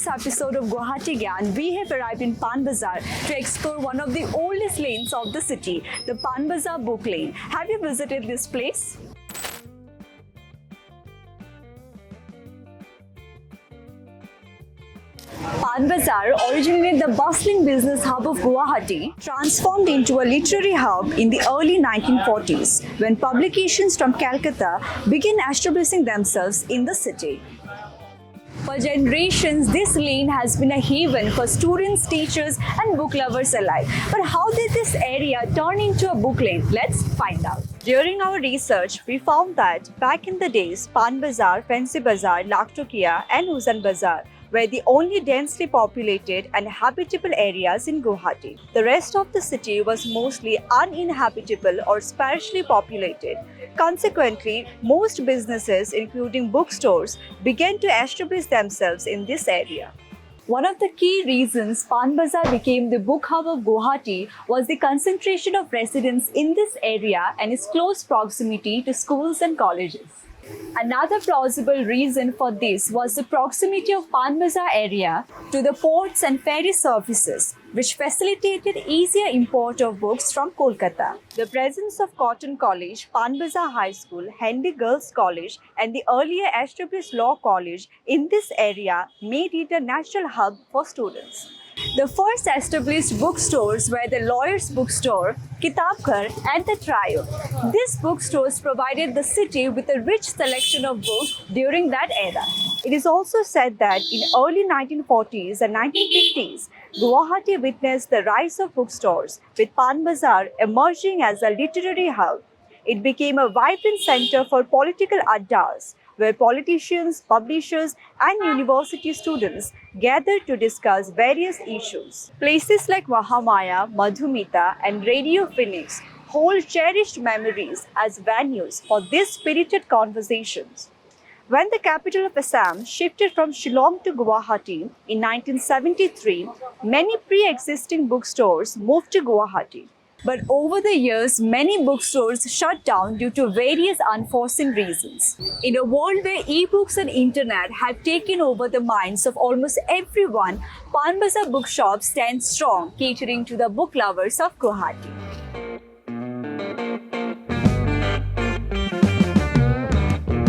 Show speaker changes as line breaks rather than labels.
this episode of Guwahati Gyan, we have arrived in Pan Bazaar to explore one of the oldest lanes of the city, the Pan Bazaar Book Lane. Have you visited this place? Pan Bazaar, originally the bustling business hub of Guwahati, transformed into a literary hub in the early 1940s when publications from Calcutta began establishing themselves in the city. For generations, this lane has been a haven for students, teachers, and book lovers alike. But how did this area turn into a book lane? Let's find out. During our research, we found that back in the days, Pan Bazaar, Fancy Bazaar, Lakhtokia, and Huzan Bazaar were the only densely populated and habitable areas in Guwahati. The rest of the city was mostly uninhabitable or sparsely populated. Consequently, most businesses, including bookstores, began to establish themselves in this area. One of the key reasons Pan Bazaar became the book hub of Guwahati was the concentration of residents in this area and its close proximity to schools and colleges. Another plausible reason for this was the proximity of Pan Bazaar area to the ports and ferry services, which facilitated easier import of books from Kolkata. The presence of Cotton College, Pan Bazaar High School, Hendy Girls College, and the earlier established Law College in this area made it a natural hub for students. The first established bookstores were the Lawyer's Bookstore, Kitabghar, and the Trio. These bookstores provided the city with a rich selection of books during that era. It is also said that in early 1940s and 1950s, Guwahati witnessed the rise of bookstores, with Pan Bazaar emerging as a literary hub. It became a vibrant center for political addas, where politicians, publishers, and university students gathered to discuss various issues. Places like Mahamaya, Madhumita, and Radio Phoenix hold cherished memories as venues for these spirited conversations. When the capital of Assam shifted from Shillong to Guwahati in 1973, many pre-existing bookstores moved to Guwahati. But over the years, many bookstores shut down due to various unforeseen reasons. In a world where ebooks and internet have taken over the minds of almost everyone, Pan Bazaar bookshops stand strong, catering to the book lovers of Guwahati.